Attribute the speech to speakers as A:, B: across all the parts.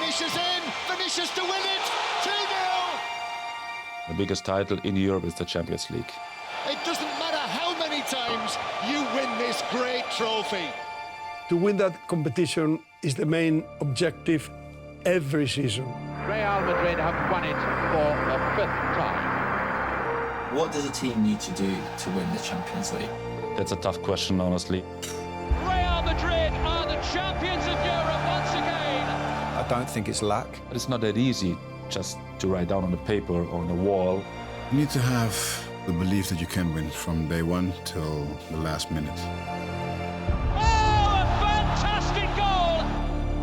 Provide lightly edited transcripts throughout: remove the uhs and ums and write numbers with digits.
A: Finishes in, finishes to win it, 2-0!
B: The biggest title in Europe is the Champions League.
A: It doesn't matter how many times you win this great trophy.
C: To win that competition is the main objective every season.
D: Real Madrid have won it for the 5th time.
E: What does a team need to do to win the Champions League?
B: That's a tough question, honestly.
D: Real Madrid are the champions of Europe once again.
F: I don't think it's luck.
B: But it's not that easy just to write down on a paper or on a wall.
G: You need to have the belief that you can win from day one till the last minute.
D: Oh, a fantastic goal!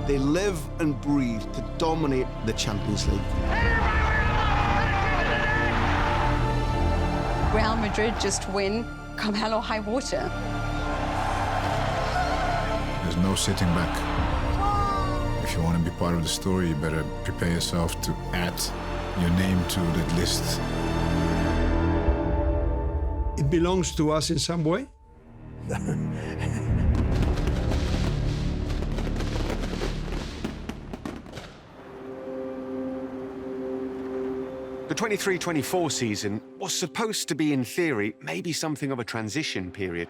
H: They live and breathe to dominate the Champions League.
I: Real Madrid just win, come hell or high water.
G: There's no sitting back. If you want to be part of the story, you better prepare yourself to add your name to that list.
C: It belongs to us in some way.
J: The 23-24 season was supposed to be, in theory, maybe something of a transition period.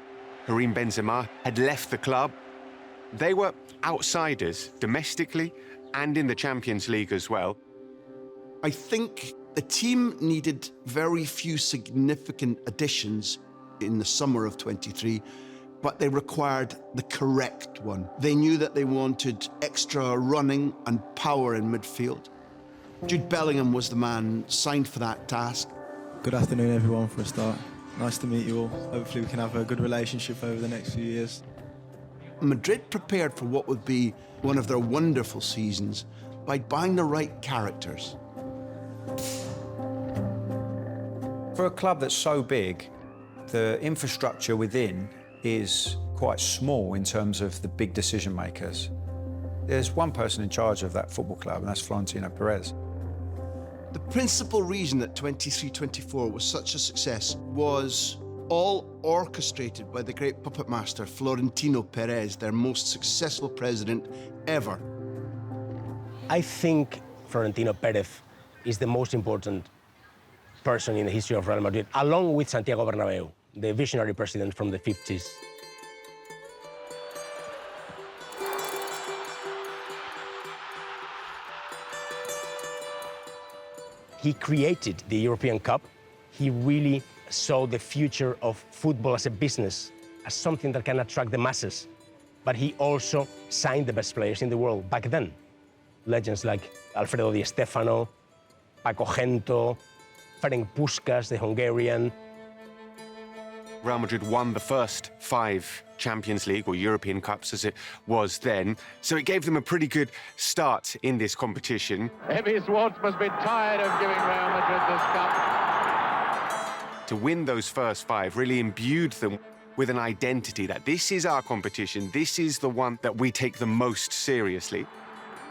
J: Karim Benzema had left the club. They were outsiders, domestically and in the Champions League as well.
H: I think the team needed very few significant additions in the summer of 23, but they required the correct one. They knew that they wanted extra running and power in midfield. Jude Bellingham was the man signed for that task.
F: Good afternoon, everyone, for a start. Nice to meet you all. Hopefully we can have a good relationship over the next few years.
H: Madrid prepared for what would be one of their wonderful seasons by buying the right characters.
F: For a club that's so big, the infrastructure within is quite small in terms of the big decision makers. There's one person in charge of that football club, and that's Florentino Pérez.
H: The principal reason that 23-24 was such a success was all orchestrated by the great puppet master Florentino Pérez, their most successful president ever.
K: I think Florentino Pérez is the most important person in the history of Real Madrid, along with Santiago Bernabéu, the visionary president from the 50s. He created the European Cup. He really saw the future of football as a business, as something that can attract the masses. But he also signed the best players in the world back then. Legends like Alfredo Di Stéfano, Paco Gento, Ferenc Puskás, the Hungarian.
J: Real Madrid won the first 5 Champions League, or European Cups as it was then, so it gave them a pretty good start in this competition.
D: Emmy Swartz must be tired of giving Real Madrid this cup.
J: To win those first 5 really imbued them with an identity that this is our competition, this is the one that we take the most seriously.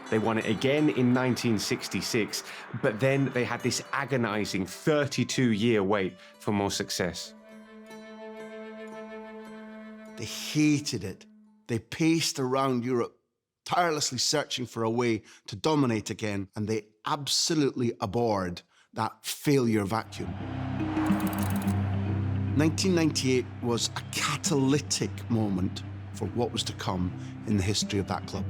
J: They won it again in 1966, but then they had this agonizing 32-year wait for more success.
H: They hated it. They paced around Europe, tirelessly searching for a way to dominate again, and they absolutely abhorred that failure vacuum. 1998 was a catalytic moment for what was to come in the history of that club.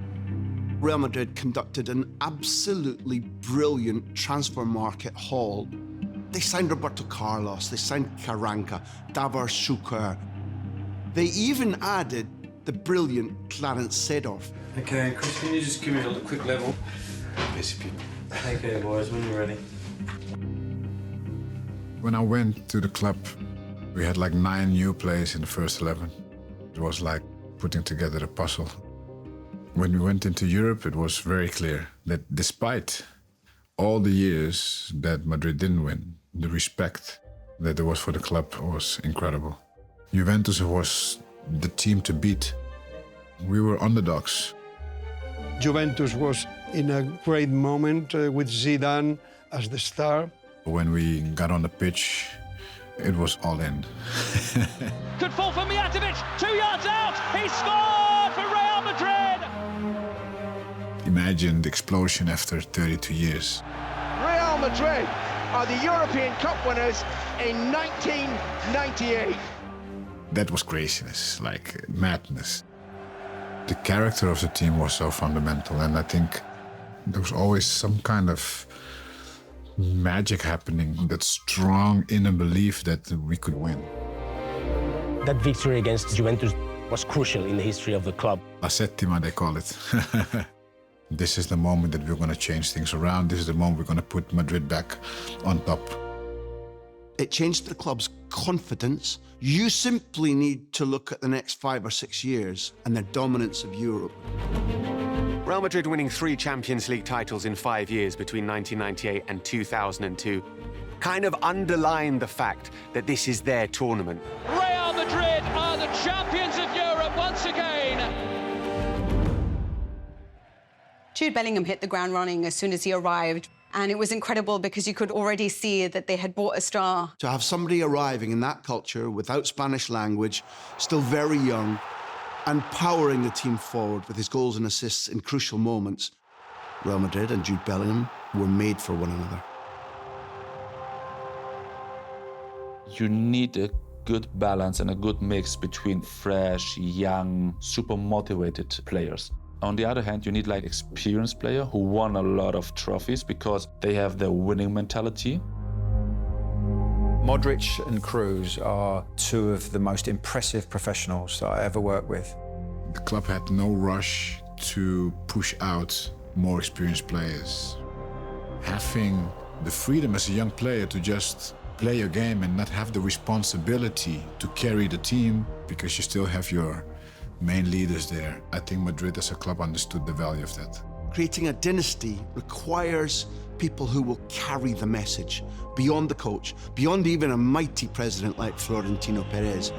H: Real Madrid conducted an absolutely brilliant transfer market haul. They signed Roberto Carlos, they signed Carranca, Davor Šuker. They even added the brilliant Clarence Seedorf.
L: Okay, Chris, can you just give me a quick level? Okay, boys, when you're ready.
G: When I went to the club, we had like 9 new players in the first 11. It was like putting together a puzzle. When we went into Europe, it was very clear that despite all the years that Madrid didn't win, the respect that there was for the club was incredible. Juventus was the team to beat. We were underdogs.
C: Juventus was in a great moment with Zidane as the star.
G: When we got on the pitch, it was all in.
D: Good fall for Mijatovic, 2 yards out, he scored for Real Madrid!
G: legend explosion after 32 years.
M: Real Madrid are the European Cup winners in 1998.
G: That was craziness, like madness. The character of the team was so fundamental, and I think there was always some kind of magic happening, that strong inner belief that we could win.
K: That victory against Juventus was crucial in the history of the club.
G: La Settima, they call it. This is the moment that we're going to change things around. This is the moment we're going to put Madrid back on top.
H: It changed the club's confidence. You simply need to look at the next 5 or 6 years and their dominance of Europe.
J: Real Madrid winning 3 Champions League titles in 5 years between 1998 and 2002 kind of underlined the fact that this is their tournament.
D: Real Madrid are the champions of Europe once again.
I: Jude Bellingham hit the ground running as soon as he arrived. And it was incredible because you could already see that they had bought a star.
H: To have somebody arriving in that culture without Spanish language, still very young, and powering the team forward with his goals and assists in crucial moments, Real Madrid and Jude Bellingham were made for one another.
B: You need a good balance and a good mix between fresh, young, super motivated players. On the other hand, you need like experienced players who won a lot of trophies because they have the winning mentality.
F: Modric and Kroos are 2 of the most impressive professionals that I ever worked with.
G: The club had no rush to push out more experienced players. Having the freedom as a young player to just play your game and not have the responsibility to carry the team because you still have your main leaders there. I think Madrid as a club understood the value of that.
H: Creating a dynasty requires people who will carry the message beyond the coach, beyond even a mighty president like Florentino Pérez.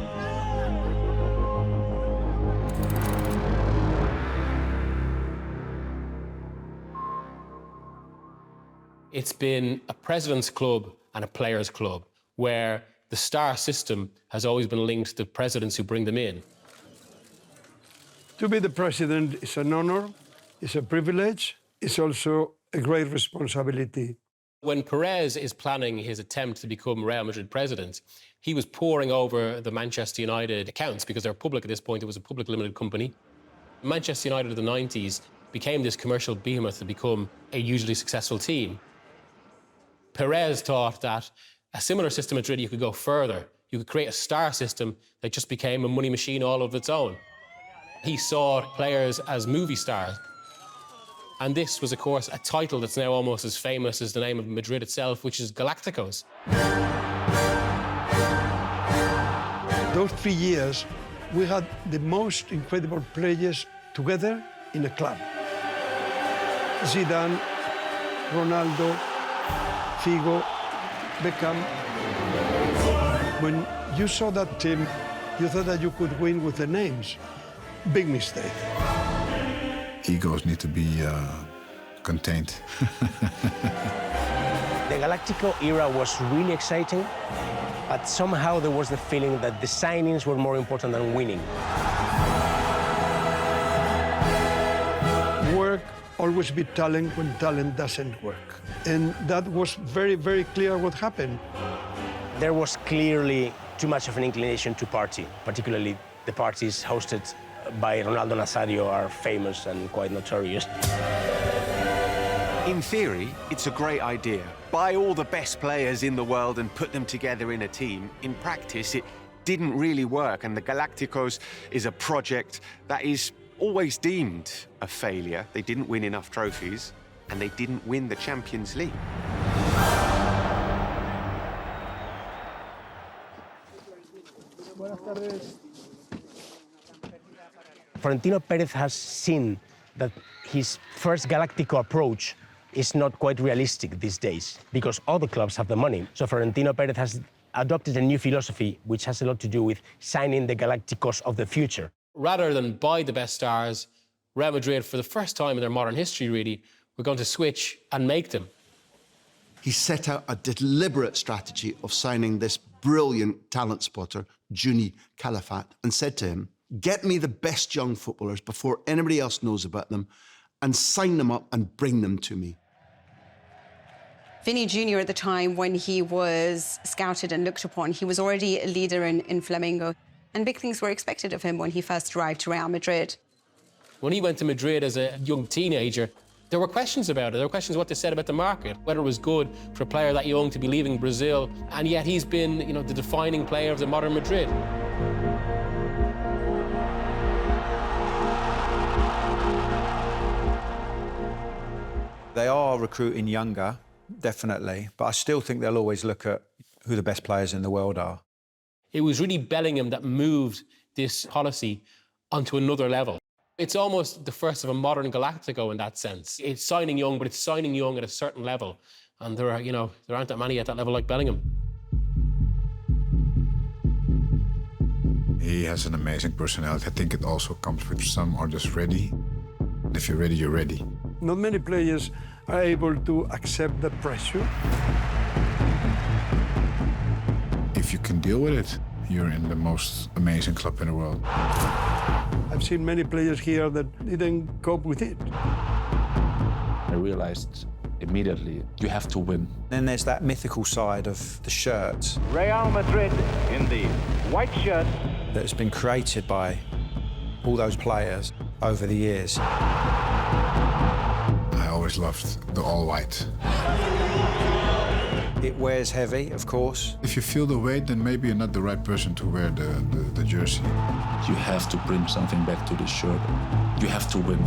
N: It's been a president's club and a players' club where the star system has always been linked to presidents who bring them in.
C: To be the president is an honor, it's a privilege, it's also a great responsibility.
N: When Pérez is planning his attempt to become Real Madrid president, he was poring over the Manchester United accounts because they're public at this point. It was a public limited company. Manchester United of the 90s became this commercial behemoth to become a hugely successful team. Pérez thought that a similar system at Madrid, you could go further. You could create a star system that just became a money machine all of its own. He saw players as movie stars. And this was, of course, a title that's now almost as famous as the name of Madrid itself, which is Galácticos.
C: Those 3 years, we had the most incredible players together in a club. Zidane, Ronaldo, Figo, Beckham. When you saw that team, you thought that you could win with the names. Big mistake.
G: Egos need to be contained.
K: The Galáctico era was really exciting, but somehow there was the feeling that the signings were more important than winning.
C: Work always be talent when talent doesn't work. And that was very, very clear what happened.
K: There was clearly too much of an inclination to party, particularly the parties hosted by Ronaldo Nazario are famous and quite notorious.
J: In theory, it's a great idea. Buy all the best players in the world and put them together in a team. In practice, it didn't really work, and the Galácticos is a project that is always deemed a failure. They didn't win enough trophies, and they didn't win the Champions League.
K: Florentino Pérez has seen that his first Galáctico approach is not quite realistic these days because all the clubs have the money. So Florentino Pérez has adopted a new philosophy which has a lot to do with signing the Galácticos of the future.
N: Rather than buy the best stars, Real Madrid, for the first time in their modern history, really, we're going to switch and make them.
H: He set out a deliberate strategy of signing this brilliant talent spotter, Juni Calafat, and said to him, get me the best young footballers before anybody else knows about them, and sign them up and bring them to me.
I: Vinny Jr. at the time when he was scouted and looked upon, he was already a leader in Flamengo, and big things were expected of him when he first arrived to Real Madrid.
N: When he went to Madrid as a young teenager, there were questions about it. There were questions what they said about the market, whether it was good for a player that young to be leaving Brazil, and yet he's been, the defining player of the modern Madrid.
F: They are recruiting younger, definitely, but I still think they'll always look at who the best players in the world are.
N: It was really Bellingham that moved this policy onto another level. It's almost the first of a modern Galáctico in that sense. It's signing young, but it's signing young at a certain level. And there aren't that many at that level like Bellingham.
G: He has an amazing personality. I think it also comes with some are just ready. If you're ready, you're ready.
C: Not many players are able to accept the pressure.
G: If you can deal with it, you're in the most amazing club in the world.
C: I've seen many players here that didn't cope with it.
B: I realized immediately, you have to win.
F: Then there's that mythical side of the shirt.
M: Real Madrid in the white shirt.
F: That has been created by all those players over the years.
G: I always loved the all-white.
F: It wears heavy, of course.
G: If you feel the weight, then maybe you're not the right person to wear the jersey.
B: You have to bring something back to the shirt. You have to win.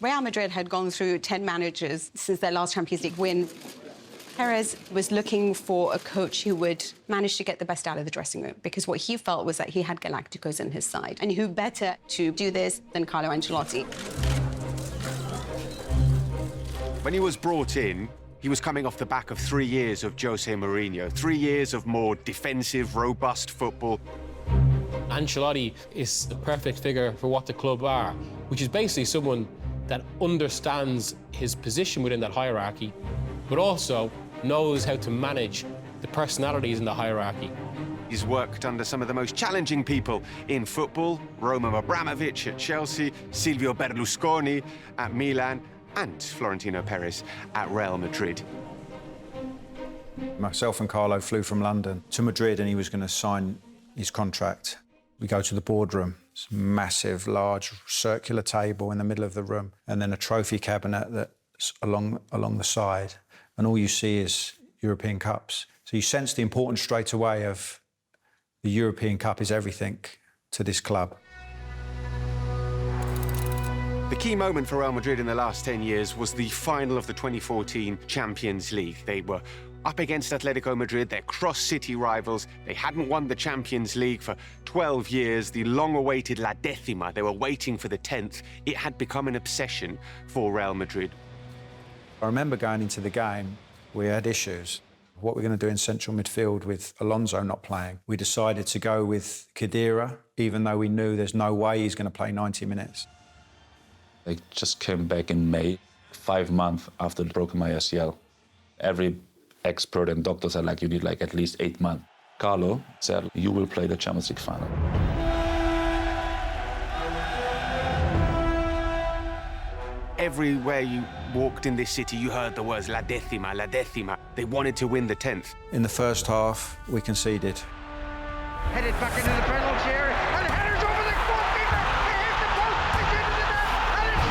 I: Real Madrid had gone through 10 managers since their last Champions League win. Pérez was looking for a coach who would manage to get the best out of the dressing room, because what he felt was that he had Galácticos on his side. And who better to do this than Carlo Ancelotti?
J: When he was brought in, he was coming off the back of 3 years of Jose Mourinho, 3 years of more defensive, robust football.
N: Ancelotti is the perfect figure for what the club are, which is basically someone that understands his position within that hierarchy, but also knows how to manage the personalities in the hierarchy.
J: He's worked under some of the most challenging people in football, Roman Abramovich at Chelsea, Silvio Berlusconi at Milan, and Florentino Pérez at Real Madrid.
F: Myself and Carlo flew from London to Madrid and he was going to sign his contract. We go to the boardroom. It's a massive, large, circular table in the middle of the room, and then a trophy cabinet that's along the side. And all you see is European Cups. So you sense the importance straight away of the European Cup is everything to this club.
J: The key moment for Real Madrid in the last 10 years was the final of the 2014 Champions League. They were up against Atletico Madrid, their cross-city rivals. They hadn't won the Champions League for 12 years, the long-awaited La Décima. They were waiting for the 10th. It had become an obsession for Real Madrid.
F: I remember going into the game, we had issues. What we're going to do in central midfield with Alonso not playing. We decided to go with Khedira, even though we knew there's no way he's going to play 90 minutes.
B: I just came back in May, 5 months after broken my ACL. Every expert and doctor said, you need at least 8 months. Carlo said, you will play the Champions League final.
J: Everywhere you walked in this city, you heard the words La Décima, La Décima. They wanted to win the 10th.
F: In the first half, we conceded.
M: Headed back into the penalty area, and headers over the goalkeeper. It hits the post, it's into the net, and it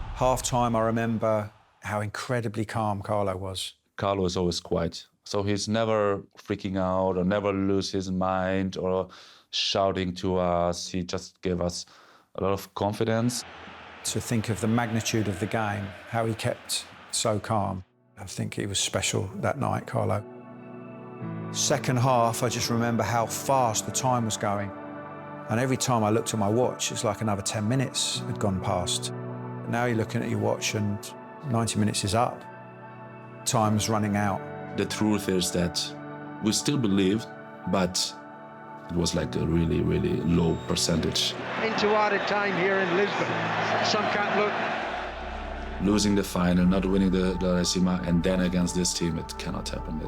M: stands!
F: Half-time, I remember how incredibly calm Carlo was.
B: Carlo is always quiet. So he's never freaking out or never lose his mind or shouting to us. He just gave us a lot of confidence.
F: To think of the magnitude of the game, how he kept so calm. I think he was special that night, Carlo. Second half, I just remember how fast the time was going. And every time I looked at my watch, it's like another 10 minutes had gone past. Now you're looking at your watch and 90 minutes is up. Time's running out.
B: The truth is that we still believed, but it was a really, really low percentage.
M: Into added time here in Lisbon. Some can't look.
B: losing the final, not winning the Decima, and then against this team, it cannot happen.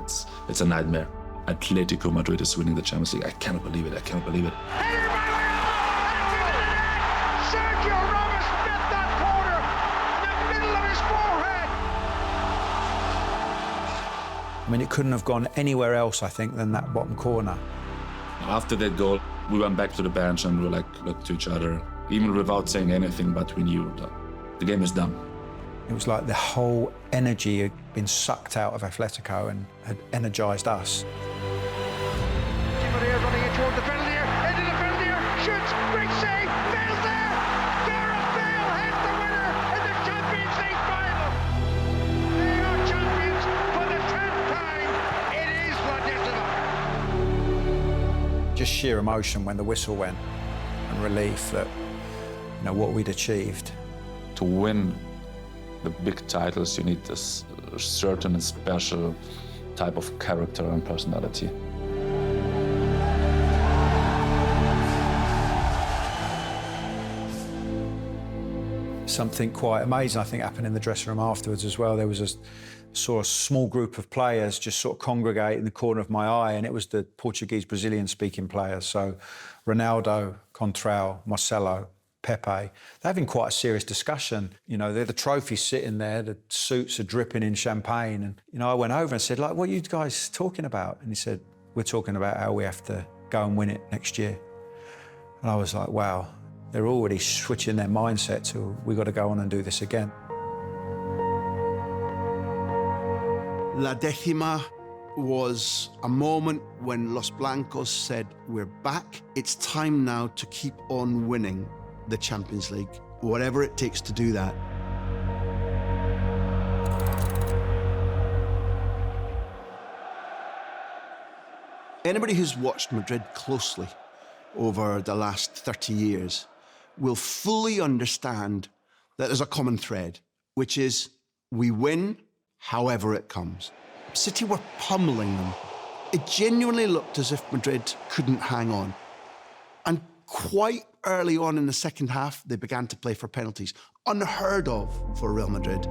B: It's a nightmare. Atletico Madrid is winning the Champions League. I cannot believe it. I cannot believe it.
M: Sergio Ramos met that corner in the middle of his forehead.
F: I mean, it couldn't have gone anywhere else, I think, than that bottom corner.
B: After that goal, we went back to the bench and we looked to each other, even without saying anything, but we knew that the game is done.
F: It was like the whole energy had been sucked out of Atletico and had energised us.
M: Running in toward the penalty area, into the penalty area, shoots, great save, Bale's there! Gareth Bale hits the winner in the Champions League final! They are champions for the 10th time. It is La Decima.
F: Just sheer emotion when the whistle went and relief that, you know, what we'd achieved.
B: To win the big titles, you need this certain and special type of character and personality.
F: Something quite amazing, I think, happened in the dressing room afterwards as well. There was saw a small group of players just sort of congregate in the corner of my eye, and it was the Portuguese, Brazilian-speaking players. So Ronaldo, Contral, Marcelo, Pepe. They're having quite a serious discussion. You know, they're the trophies sitting there, the suits are dripping in champagne. And, you know, I went over and said, like, what are you guys talking about? And he said, we're talking about how we have to go and win it next year. And I was like, wow. They're already switching their mindset to, we've got to go on and do this again.
H: La Decima was a moment when Los Blancos said, we're back. It's time now to keep on winning the Champions League, whatever it takes to do that. Anybody who's watched Madrid closely over the last 30 years will fully understand that there's a common thread, which is we win however it comes. City were pummeling them. It genuinely looked as if Madrid couldn't hang on. And quite early on in the second half, they began to play for penalties. Unheard of for Real Madrid.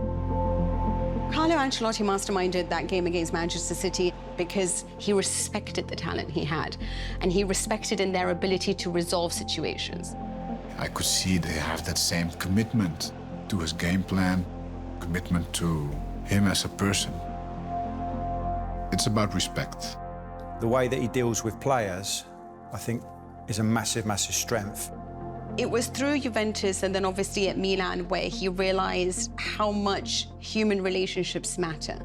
I: Carlo Ancelotti masterminded that game against Manchester City because he respected the talent he had, and he respected in their ability to resolve situations.
G: I could see they have that same commitment to his game plan, commitment to him as a person. It's about respect.
F: The way that he deals with players, I think, is a massive, massive strength.
I: It was through Juventus and then obviously at Milan where he realized how much human relationships matter.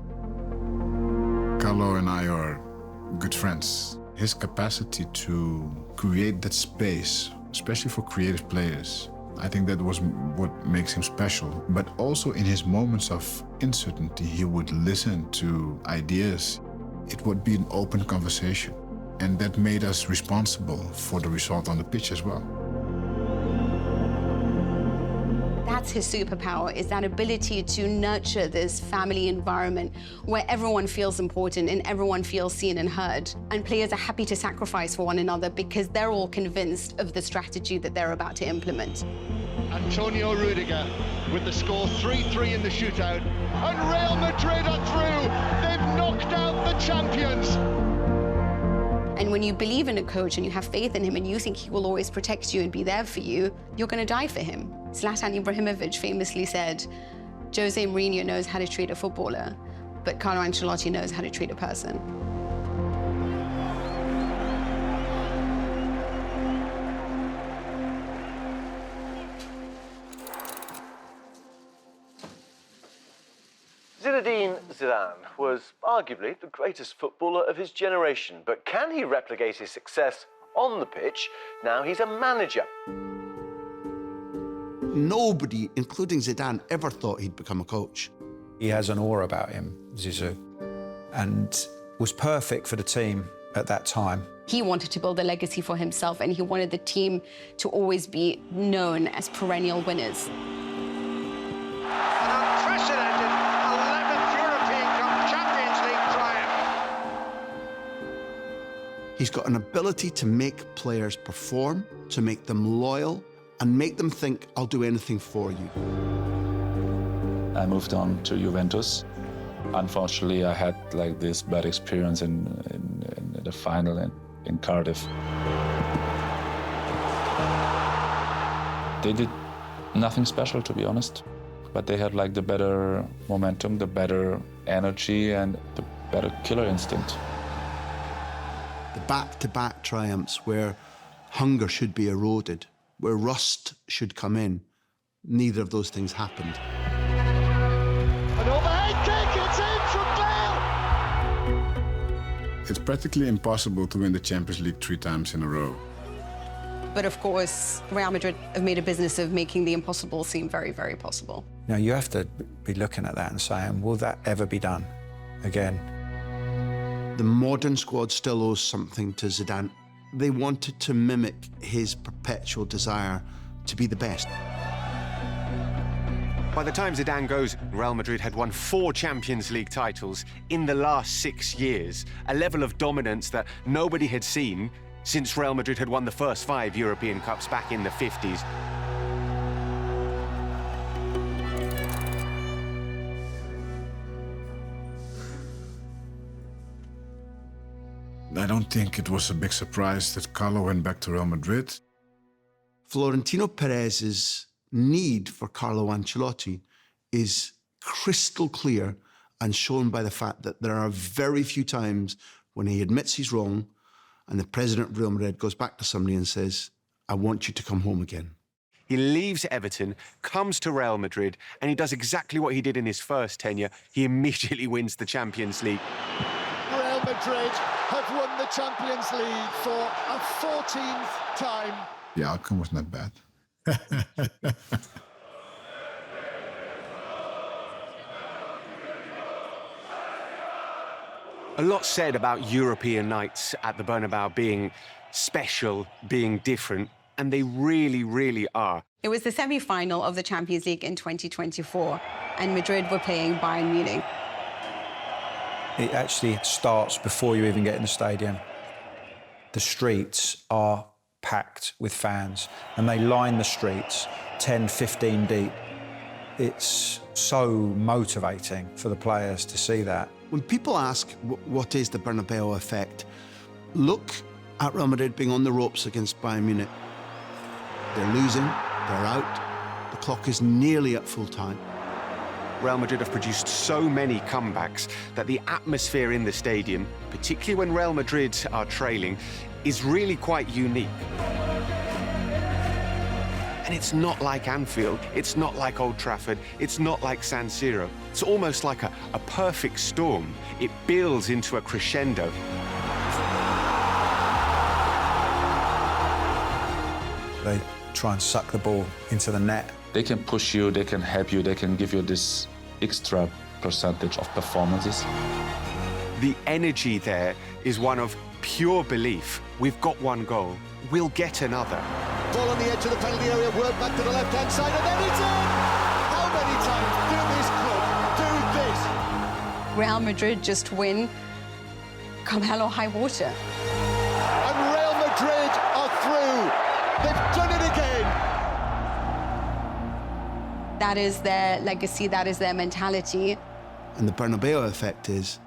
G: Carlo and I are good friends. His capacity to create that space, especially for creative players, I think that was what makes him special. But also in his moments of uncertainty, he would listen to ideas. It would be an open conversation. And that made us responsible for the result on the pitch as well.
I: That's his superpower, is that ability to nurture this family environment where everyone feels important and everyone feels seen and heard. And players are happy to sacrifice for one another because they're all convinced of the strategy that they're about to implement.
A: Antonio Rudiger with the score 3-3 in the shootout. And Real Madrid are through. They've knocked out the champions.
I: And when you believe in a coach and you have faith in him and you think he will always protect you and be there for you, you're going to die for him. Zlatan Ibrahimovic famously said, Jose Mourinho knows how to treat a footballer, but Carlo Ancelotti knows how to treat a person.
O: Zinedine Zidane was arguably the greatest footballer of his generation, but can he replicate his success on the pitch now he's a manager?
H: Nobody, including Zidane, ever thought he'd become a coach.
F: He has an aura about him, Zizou, and was perfect for the team at that time.
I: He wanted to build a legacy for himself, and he wanted the team to always be known as perennial winners.
M: An unprecedented 11th European Cup Champions League triumph.
H: He's got an ability to make players perform, to make them loyal, and make them think, I'll do anything for you.
B: I moved on to Juventus. Unfortunately, I had like this bad experience in the final in Cardiff. They did nothing special, to be honest, but they had like the better momentum, the better energy, and the better killer instinct.
H: The back-to-back triumphs where hunger should be eroded, where rust should come in, neither of those things happened.
A: An overhead kick, it's in from Bale!
G: It's practically impossible to win the Champions League 3 times in a row.
I: But of course, Real Madrid have made a business of making the impossible seem very, very possible.
F: Now, you have to be looking at that and saying, will that ever be done again?
H: The modern squad still owes something to Zidane. They wanted to mimic his perpetual desire to be the best.
J: By the time Zidane goes, Real Madrid had won 4 Champions League titles in the last 6 years, a level of dominance that nobody had seen since Real Madrid had won the first 5 European Cups back in the 50s.
G: I don't think it was a big surprise that Carlo went back to Real Madrid.
H: Florentino Pérez's need for Carlo Ancelotti is crystal clear and shown by the fact that there are very few times when he admits he's wrong and the president of Real Madrid goes back to somebody and says, I want you to come home again.
J: He leaves Everton, comes to Real Madrid, and he does exactly what he did in his first tenure. He immediately wins the Champions League.
A: Real Madrid have won the Champions League for a 14th time.
G: The outcome was not bad.
J: A lot said about European nights at the Bernabéu being special, being different, and they really, really are.
I: It was the semi-final of the Champions League in 2024, and Madrid were playing Bayern Munich.
F: It actually starts before you even get in the stadium. The streets are packed with fans, and they line the streets 10, 15 deep. It's so motivating for the players to see that.
H: When people ask what is the Bernabéu effect, look at Real Madrid being on the ropes against Bayern Munich. They're losing, they're out, the clock is nearly at full time.
J: Real Madrid have produced so many comebacks that the atmosphere in the stadium, particularly when Real Madrid are trailing, is really quite unique. And it's not like Anfield, it's not like Old Trafford, it's not like San Siro. It's almost like a perfect storm. It builds into a crescendo.
F: They try and suck the ball into the net.
B: They can push you, they can help you, they can give you this extra percentage of performances.
J: The energy there is one of pure belief. We've got one goal, we'll get another.
A: Ball on the edge of the penalty area, work back to the left-hand side, and then it's in! How many times do this club do this?
I: Real Madrid just win come hell or high water.
A: And Real Madrid are through. They've done it again.
I: That is their legacy, that is their mentality.
H: And the Bernabéu effect is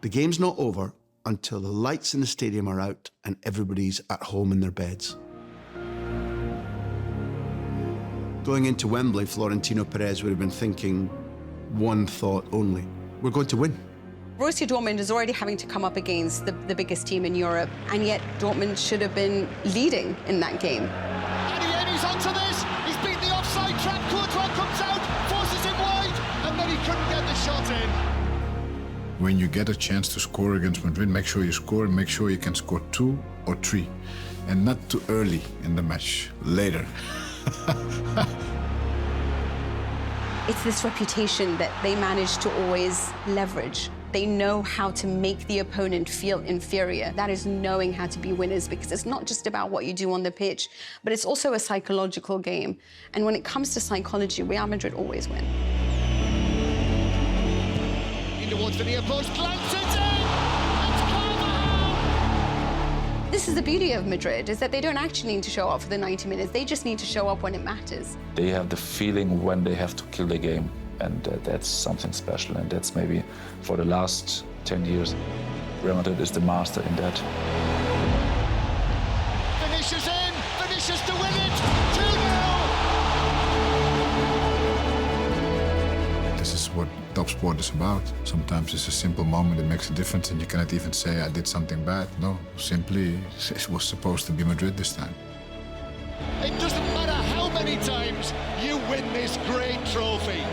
H: the game's not over until the lights in the stadium are out and everybody's at home in their beds. Going into Wembley, Florentino Pérez would have been thinking one thought only: we're going to win.
I: Borussia Dortmund is already having to come up against the biggest team in Europe, and yet Dortmund should have been leading in that game.
A: And he's onto this. He's beat the offside trap. Courtois comes out, forces him wide, and then he couldn't get the shot in.
G: When you get a chance to score against Madrid, make sure you score and make sure you can score 2 or 3. And not too early in the match, later.
I: It's this reputation that they manage to always leverage. They know how to make the opponent feel inferior. That is knowing how to be winners, because it's not just about what you do on the pitch, but it's also a psychological game. And when it comes to psychology, Real Madrid always win.
A: In towards the near post, glance it in!
I: This is the beauty of Madrid, is that they don't actually need to show up for the 90 minutes. They just need to show up when it matters.
B: They have the feeling when they have to kill the game. And that's something special, and that's maybe for the last 10 years, Real Madrid is the master in that.
A: Vinicius in, Vinicius to win it, 2-0!
G: This is what top sport is about. Sometimes it's a simple moment that makes a difference, and you cannot even say, I did something bad. No, simply, it was supposed to be Madrid this time.
A: It doesn't matter how many times you win this great trophy.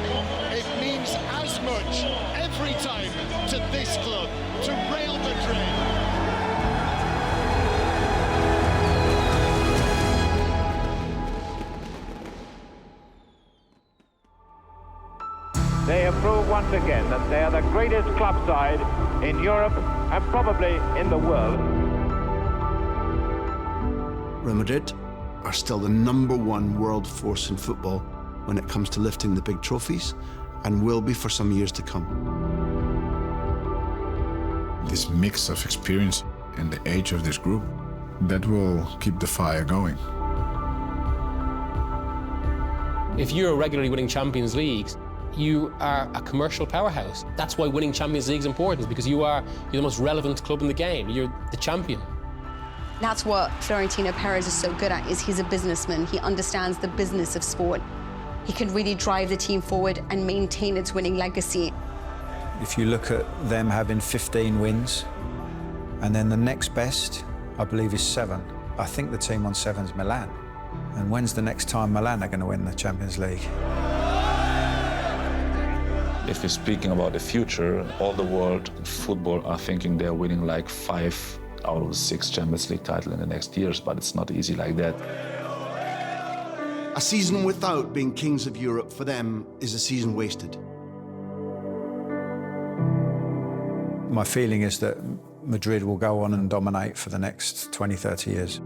A: It means as much every time to this club, to Real Madrid.
P: They have proved once again that they are the greatest club side in Europe and probably in the world.
H: Real Madrid are still the #1 world force in football when it comes to lifting the big trophies, and will be for some years to come.
G: This mix of experience and the age of this group, that will keep the fire going.
N: If you're regularly winning Champions Leagues, you are a commercial powerhouse. That's why winning Champions League is important, because you're the most relevant club in the game. You're the champion.
I: That's what Florentino Pérez is so good at, is he's a businessman. He understands the business of sport. He can really drive the team forward and maintain its winning legacy.
F: If you look at them having 15 wins, and then the next best, I believe, is 7. I think the team on 7 is Milan. And when's the next time Milan are going to win the Champions League?
B: If we're speaking about the future, all the world in football are thinking they're winning like 5 out of the 6 Champions League titles in the next years, but it's not easy like that.
H: A season without being kings of Europe for them is a season wasted.
F: My feeling is that Madrid will go on and dominate for the next 20, 30 years.